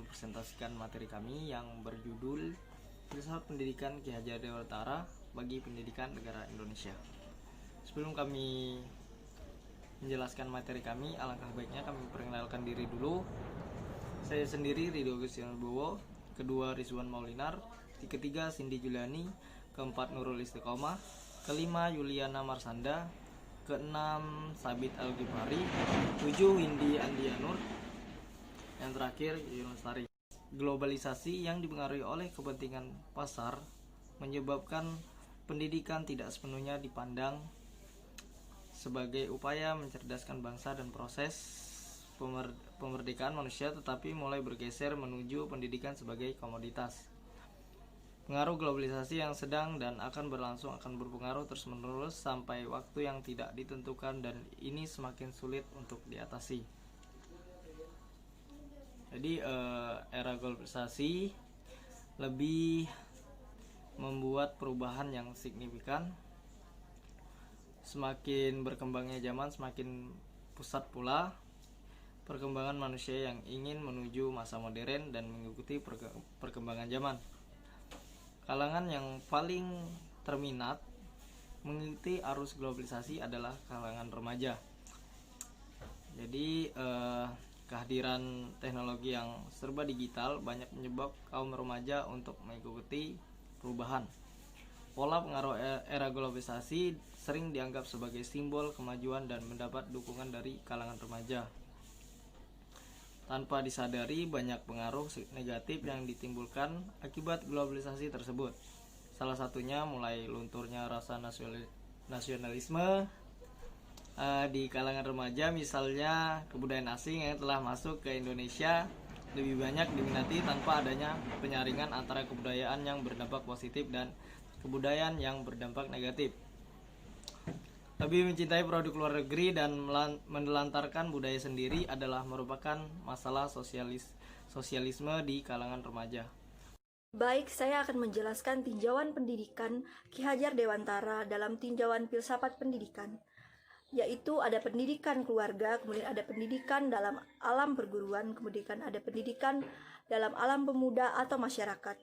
mempresentasikan materi kami yang berjudul Filsafat Pendidikan Ki Hajar Dewantara bagi Pendidikan Negara Indonesia. Sebelum kami menjelaskan materi kami, alangkah baiknya kami perkenalkan diri dulu. Saya sendiri Ridho Agustinus Bowo, kedua Rizwan Maulinar, ketiga Cindy Juliani, keempat Nurul Istiqomah, kelima Yuliana Marsanda, keenam Sabit Al-Ghifari, 7 Windy Andianur, yang terakhir Yunus Lestari. Globalisasi yang dipengaruhi oleh kepentingan pasar menyebabkan pendidikan tidak sepenuhnya dipandang sebagai upaya mencerdaskan bangsa dan proses pemerdekaan manusia, tetapi mulai bergeser menuju pendidikan sebagai komoditas. Pengaruh globalisasi yang sedang dan akan berlangsung akan berpengaruh terus-menerus sampai waktu yang tidak ditentukan, dan ini semakin sulit untuk diatasi. Jadi era globalisasi lebih membuat perubahan yang signifikan. Semakin berkembangnya zaman, semakin pusat pula perkembangan manusia yang ingin menuju masa modern dan mengikuti perkembangan zaman. Kalangan yang paling terminat mengikuti arus globalisasi adalah kalangan remaja. Jadi kehadiran teknologi yang serba digital banyak menyebabkan kaum remaja untuk mengikuti perubahan. Pola pengaruh era globalisasi sering dianggap sebagai simbol kemajuan dan mendapat dukungan dari kalangan remaja. Tanpa disadari, banyak pengaruh negatif yang ditimbulkan akibat globalisasi tersebut. Salah satunya mulai lunturnya rasa nasionalisme di kalangan remaja. Misalnya kebudayaan asing yang telah masuk ke Indonesia lebih banyak diminati tanpa adanya penyaringan antara kebudayaan yang berdampak positif dan kebudayaan yang berdampak negatif. Lebih mencintai produk luar negeri dan menelantarkan budaya sendiri adalah merupakan masalah sosialisme di kalangan remaja. Baik, saya akan menjelaskan tinjauan pendidikan Ki Hajar Dewantara dalam tinjauan filsafat pendidikan, yaitu ada pendidikan keluarga, kemudian ada pendidikan dalam alam perguruan, kemudian ada pendidikan dalam alam pemuda atau masyarakat.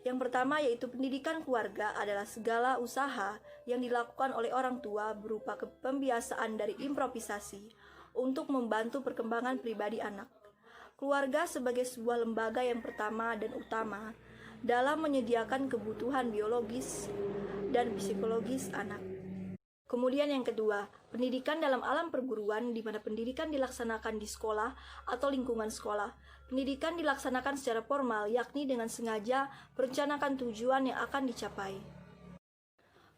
Yang pertama yaitu pendidikan keluarga adalah segala usaha yang dilakukan oleh orang tua berupa pembiasaan dari improvisasi untuk membantu perkembangan pribadi anak. Keluarga sebagai sebuah lembaga yang pertama dan utama dalam menyediakan kebutuhan biologis dan psikologis anak. Kemudian yang kedua, pendidikan dalam alam perguruan, di mana pendidikan dilaksanakan di sekolah atau lingkungan sekolah. Pendidikan dilaksanakan secara formal, yakni dengan sengaja merencanakan tujuan yang akan dicapai.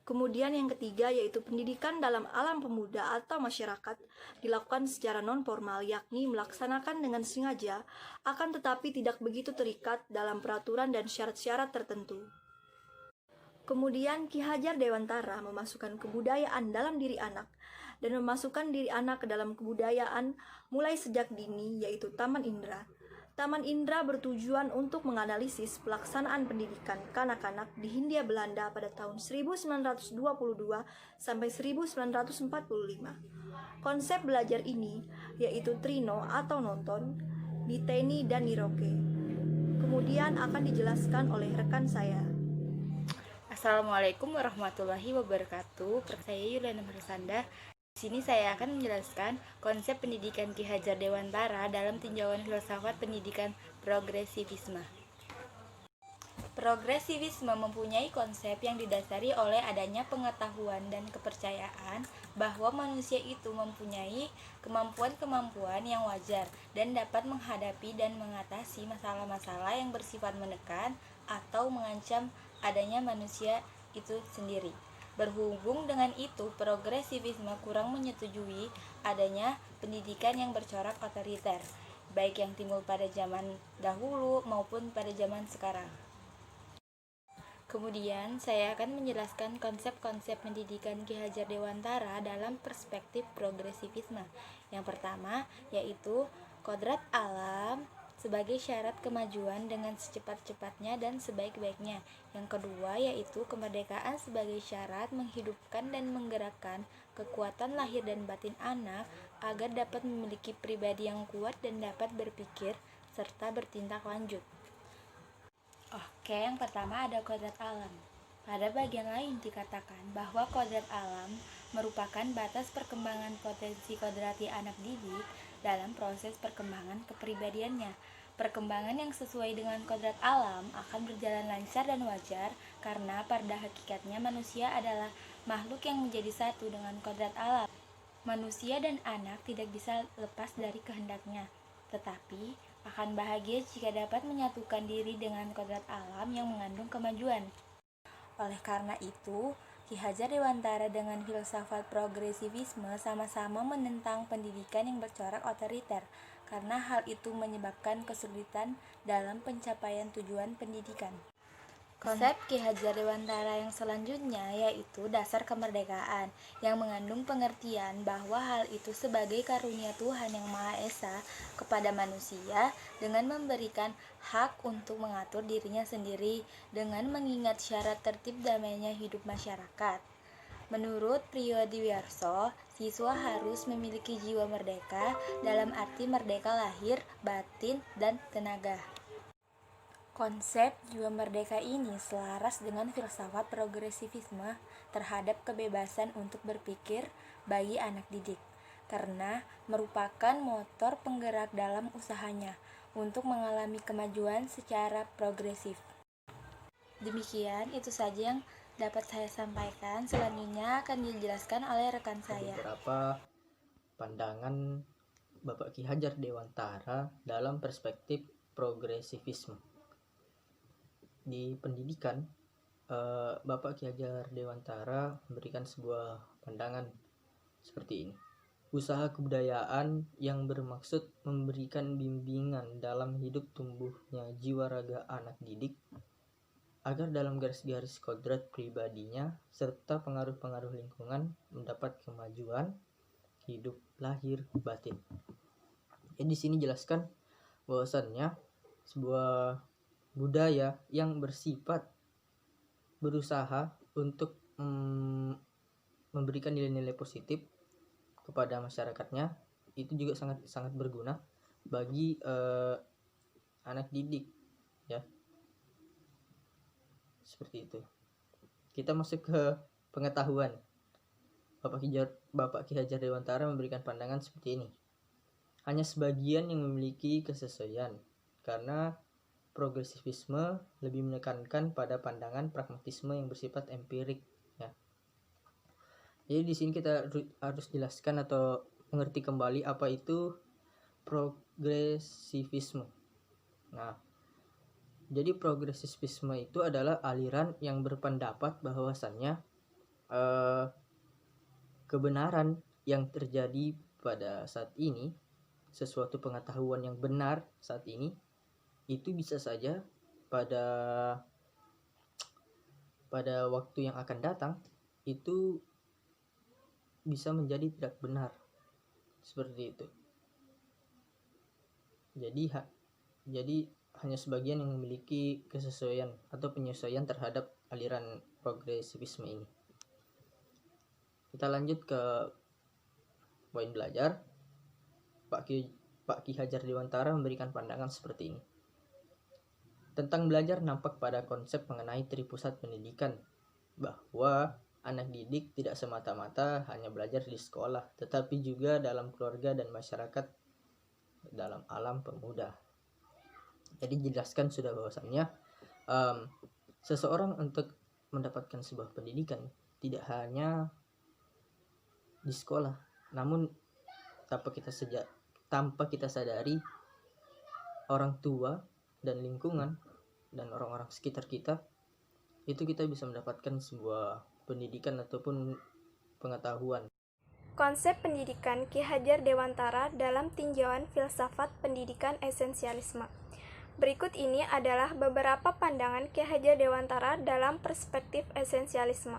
Kemudian yang ketiga yaitu pendidikan dalam alam pemuda atau masyarakat dilakukan secara non-formal, yakni melaksanakan dengan sengaja, akan tetapi tidak begitu terikat dalam peraturan dan syarat-syarat tertentu. Kemudian Ki Hajar Dewantara memasukkan kebudayaan dalam diri anak dan memasukkan diri anak ke dalam kebudayaan mulai sejak dini, yaitu Taman Indra. Taman Indra bertujuan untuk menganalisis pelaksanaan pendidikan kanak-kanak di Hindia Belanda pada tahun 1922 sampai 1945. Konsep belajar ini yaitu Trino atau nonton, Diteni dan Niroke. Kemudian akan dijelaskan oleh rekan saya. Assalamualaikum warahmatullahi wabarakatuh. Saya Yuliana Marsanda. Di sini saya akan menjelaskan konsep pendidikan Ki Hajar Dewantara dalam tinjauan filsafat pendidikan progresivisme. Progresivisme mempunyai konsep yang didasari oleh adanya pengetahuan dan kepercayaan bahwa manusia itu mempunyai kemampuan-kemampuan yang wajar dan dapat menghadapi dan mengatasi masalah-masalah yang bersifat menekan atau mengancam adanya manusia itu sendiri. Berhubung dengan itu, progresivisme kurang menyetujui adanya pendidikan yang bercorak otoriter, baik yang timbul pada zaman dahulu maupun pada zaman sekarang. Kemudian, saya akan menjelaskan konsep-konsep pendidikan Ki Hajar Dewantara dalam perspektif progresivisme. Yang pertama, yaitu kodrat alam sebagai syarat kemajuan dengan secepat-cepatnya dan sebaik-baiknya. Yang kedua yaitu kemerdekaan sebagai syarat menghidupkan dan menggerakkan kekuatan lahir dan batin anak agar dapat memiliki pribadi yang kuat dan dapat berpikir serta bertindak lanjut. Oke, yang pertama ada kodrat alam. Pada bagian lain dikatakan bahwa kodrat alam merupakan batas perkembangan potensi kodrati anak didik dalam proses perkembangan kepribadiannya. Perkembangan yang sesuai dengan kodrat alam akan berjalan lancar dan wajar karena pada hakikatnya manusia adalah makhluk yang menjadi satu dengan kodrat alam. Manusia dan anak tidak bisa lepas dari kehendaknya, tetapi akan bahagia jika dapat menyatukan diri dengan kodrat alam yang mengandung kemajuan. Oleh karena itu, Ki Hajar Dewantara dengan filsafat progresivisme sama-sama menentang pendidikan yang bercorak otoriter, karena hal itu menyebabkan kesulitan dalam pencapaian tujuan pendidikan. Konsep Ki Hajar Dewantara yang selanjutnya yaitu dasar kemerdekaan, yang mengandung pengertian bahwa hal itu sebagai karunia Tuhan yang Maha Esa kepada manusia dengan memberikan hak untuk mengatur dirinya sendiri dengan mengingat syarat tertib damainya hidup masyarakat. Menurut Priyodiwiarso, siswa harus memiliki jiwa merdeka dalam arti merdeka lahir, batin, dan tenaga. Konsep jiwa merdeka ini selaras dengan filsafat progresivisme terhadap kebebasan untuk berpikir bagi anak didik, karena merupakan motor penggerak dalam usahanya untuk mengalami kemajuan secara progresif. Demikian, itu saja yang dapat saya sampaikan. Selanjutnya akan dijelaskan oleh rekan saya. Beberapa pandangan Bapak Ki Hajar Dewantara dalam perspektif progresivisme. Di pendidikan, Bapak Ki Hajar Dewantara memberikan sebuah pandangan seperti ini. Usaha kebudayaan yang bermaksud memberikan bimbingan dalam hidup tumbuhnya jiwa raga anak didik agar dalam garis-garis kodrat pribadinya serta pengaruh-pengaruh lingkungan mendapat kemajuan hidup lahir batin. Di sini jelaskan bahwasannya sebuah budaya yang bersifat berusaha untuk memberikan nilai-nilai positif kepada masyarakatnya itu juga sangat berguna bagi anak didik, ya, seperti itu. Kita masuk ke pengetahuan. Bapak Ki Hajar Dewantara memberikan pandangan seperti ini. Hanya sebagian yang memiliki kesesuaian, karena progresivisme lebih menekankan pada pandangan pragmatisme yang bersifat empirik, ya. Jadi di sini kita harus jelaskan atau mengerti kembali apa itu progresivisme. Nah, jadi progresivisme itu adalah aliran yang berpendapat bahwasannya kebenaran yang terjadi pada saat ini, sesuatu pengetahuan yang benar saat ini, itu bisa saja pada waktu yang akan datang itu bisa menjadi tidak benar, seperti itu. Jadi hanya sebagian yang memiliki kesesuaian atau penyesuaian terhadap aliran progresivisme ini. Kita lanjut ke poin belajar. Pak Ki Hajar Dewantara memberikan pandangan seperti ini. Tentang belajar nampak pada konsep mengenai tripusat pendidikan, bahwa anak didik tidak semata-mata hanya belajar di sekolah, tetapi juga dalam keluarga dan masyarakat dalam alam pemuda. Jadi dijelaskan sudah bahwasannya seseorang untuk mendapatkan sebuah pendidikan tidak hanya di sekolah, namun tanpa kita sadari orang tua dan lingkungan dan orang-orang sekitar kita, itu kita bisa mendapatkan sebuah pendidikan ataupun pengetahuan. Konsep pendidikan Ki Hajar Dewantara dalam tinjauan filsafat pendidikan esensialisme. Berikut ini adalah beberapa pandangan Ki Hajar Dewantara dalam perspektif esensialisme.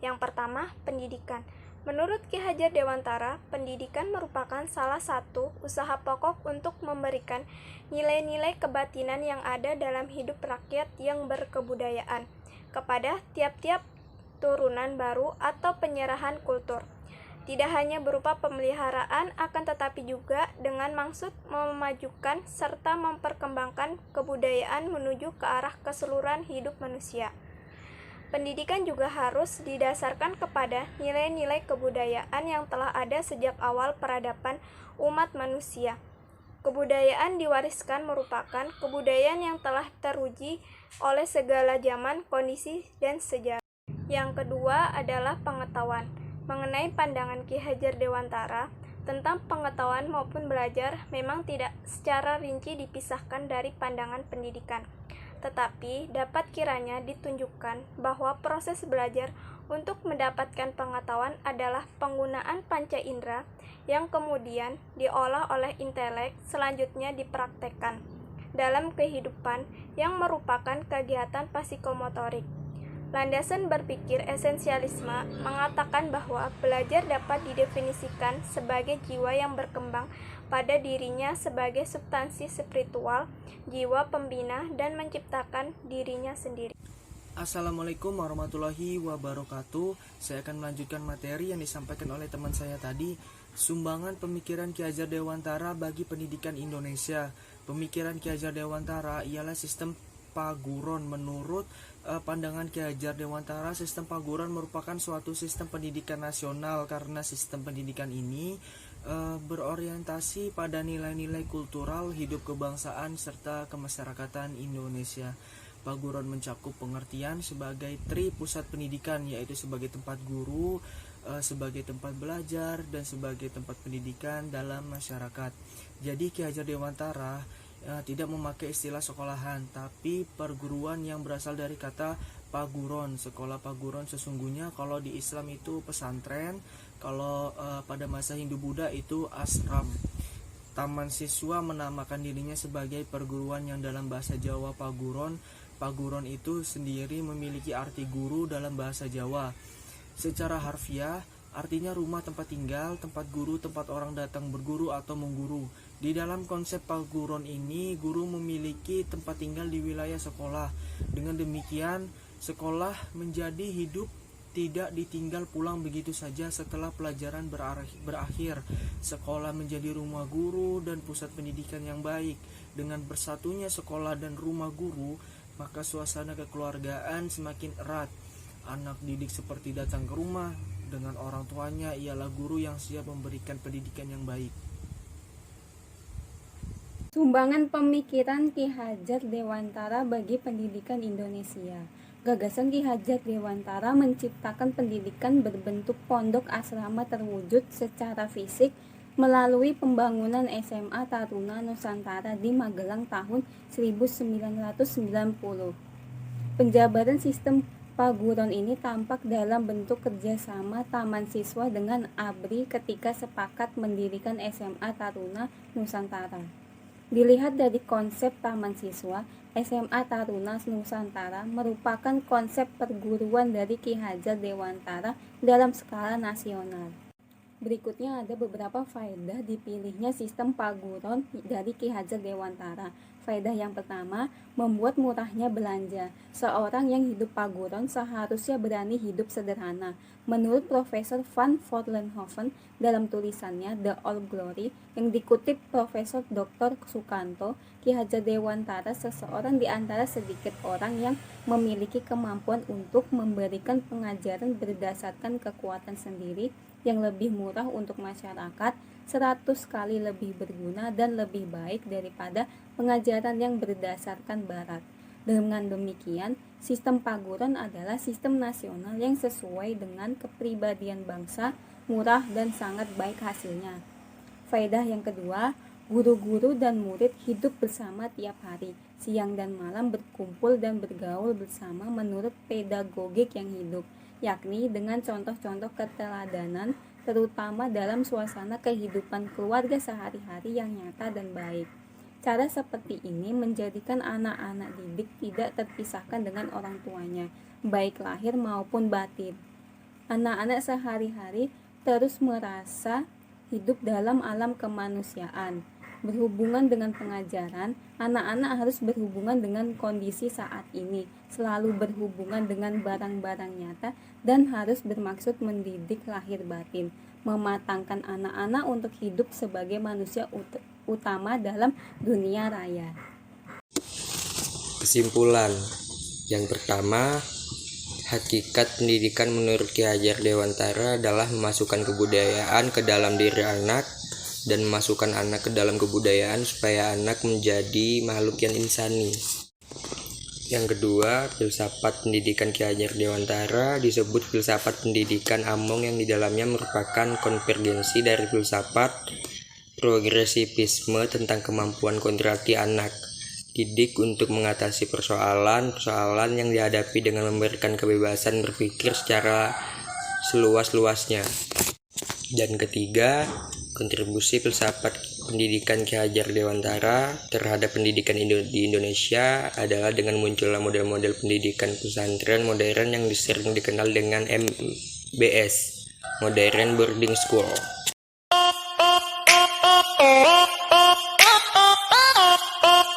Yang pertama, pendidikan. Menurut Ki Hajar Dewantara, pendidikan merupakan salah satu usaha pokok untuk memberikan nilai-nilai kebatinan yang ada dalam hidup rakyat yang berkebudayaan kepada tiap-tiap turunan baru atau penyerahan kultur. tidak hanya berupa pemeliharaan, akan tetapi juga dengan maksud memajukan serta memperkembangkan kebudayaan menuju ke arah keseluruhan hidup manusia. Pendidikan juga harus didasarkan kepada nilai-nilai kebudayaan yang telah ada sejak awal peradaban umat manusia. Kebudayaan diwariskan merupakan kebudayaan yang telah teruji oleh segala zaman, kondisi, dan sejarah. Yang kedua adalah pengetahuan. Mengenai pandangan Ki Hajar Dewantara tentang pengetahuan maupun belajar memang tidak secara rinci dipisahkan dari pandangan pendidikan, tetapi dapat kiranya ditunjukkan bahwa proses belajar untuk mendapatkan pengetahuan adalah penggunaan panca indera yang kemudian diolah oleh intelek, selanjutnya dipraktekkan dalam kehidupan yang merupakan kegiatan psikomotorik. Landasan berpikir esensialisme mengatakan bahwa belajar dapat didefinisikan sebagai jiwa yang berkembang pada dirinya sebagai substansi spiritual, jiwa pembina, dan menciptakan dirinya sendiri. Assalamualaikum warahmatullahi wabarakatuh. Saya akan melanjutkan materi yang disampaikan oleh teman saya tadi, sumbangan pemikiran Ki Hajar Dewantara bagi pendidikan Indonesia. Pemikiran Ki Hajar Dewantara ialah sistem paguron. Menurut pandangan Ki Hajar Dewantara, sistem paguron merupakan suatu sistem pendidikan nasional karena sistem pendidikan ini berorientasi pada nilai-nilai kultural, hidup kebangsaan, serta kemasyarakatan Indonesia. Paguron mencakup pengertian sebagai tri pusat pendidikan, yaitu sebagai tempat guru, sebagai tempat belajar, dan sebagai tempat pendidikan dalam masyarakat. Jadi Ki Hajar Dewantara tidak memakai istilah sekolahan, tapi perguruan yang berasal dari kata paguron. Sekolah paguron sesungguhnya kalau di Islam itu pesantren, kalau pada masa Hindu-Buddha itu ashram. Taman Siswa menamakan dirinya sebagai perguruan yang dalam bahasa Jawa paguron. Paguron itu sendiri memiliki arti guru dalam bahasa Jawa. Secara harfiah, artinya rumah tempat tinggal, tempat guru, tempat orang datang berguru atau mengguru. Di dalam konsep paguron ini, guru memiliki tempat tinggal di wilayah sekolah. Dengan demikian, sekolah menjadi hidup, tidak ditinggal pulang begitu saja setelah pelajaran berakhir. Sekolah menjadi rumah guru dan pusat pendidikan yang baik. Dengan bersatunya sekolah dan rumah guru, maka suasana kekeluargaan semakin erat. Anak didik seperti datang ke rumah, dengan orang tuanya ialah guru yang siap memberikan pendidikan yang baik. Sumbangan pemikiran Ki Hajar Dewantara bagi pendidikan Indonesia. Gagasan Ki Hajar Dewantara menciptakan pendidikan berbentuk pondok asrama terwujud secara fisik melalui pembangunan SMA Taruna Nusantara di Magelang tahun 1990. Penjabaran sistem paguron ini tampak dalam bentuk kerjasama Taman Siswa dengan ABRI ketika sepakat mendirikan SMA Taruna Nusantara. Dilihat dari konsep Taman Siswa, SMA Taruna Nusantara merupakan konsep perguruan dari Ki Hajar Dewantara dalam skala nasional. Berikutnya ada beberapa faedah dipilihnya sistem paguron dari Ki Hajar Dewantara. Faedah yang pertama, membuat murahnya belanja. Seorang yang hidup paguron seharusnya berani hidup sederhana. Menurut Profesor Van Vollenhoven dalam tulisannya The Old Glory yang dikutip Profesor Dr. Sukanto, Ki Hajar Dewantara seseorang di antara sedikit orang yang memiliki kemampuan untuk memberikan pengajaran berdasarkan kekuatan sendiri yang lebih murah untuk masyarakat, 100 kali lebih berguna dan lebih baik daripada pengajaran yang berdasarkan barat. Dengan demikian, sistem paguron adalah sistem nasional yang sesuai dengan kepribadian bangsa, murah dan sangat baik hasilnya. Faedah yang kedua, guru-guru dan murid hidup bersama tiap hari, siang dan malam berkumpul dan bergaul bersama menurut pedagogik yang hidup, yakni dengan contoh-contoh keteladanan, terutama dalam suasana kehidupan keluarga sehari-hari yang nyata dan baik. Cara seperti ini menjadikan anak-anak didik tidak terpisahkan dengan orang tuanya, baik lahir maupun batin. Anak-anak sehari-hari terus merasa hidup dalam alam kemanusiaan. Berhubungan dengan pengajaran, anak-anak harus berhubungan dengan kondisi saat ini, selalu berhubungan dengan barang-barang nyata, dan harus bermaksud mendidik lahir batin. mematangkan anak-anak untuk hidup sebagai manusia utama dalam dunia raya. Kesimpulan yang pertama, hakikat pendidikan menurut Ki Hajar Dewantara adalah memasukkan kebudayaan ke dalam diri anak dan memasukkan anak ke dalam kebudayaan supaya anak menjadi makhluk yang insani. Yang kedua, filsafat pendidikan Ki Hajar Dewantara disebut filsafat pendidikan Among yang di dalamnya merupakan konvergensi dari filsafat progresivisme tentang kemampuan konsentrasi anak didik untuk mengatasi persoalan yang dihadapi dengan memberikan kebebasan berpikir secara seluas-luasnya. Dan ketiga, kontribusi filsafat pendidikan Ki Hajar Dewantara terhadap pendidikan di Indonesia adalah dengan munculnya model-model pendidikan pesantren modern yang sering dikenal dengan MBS, Modern Boarding School.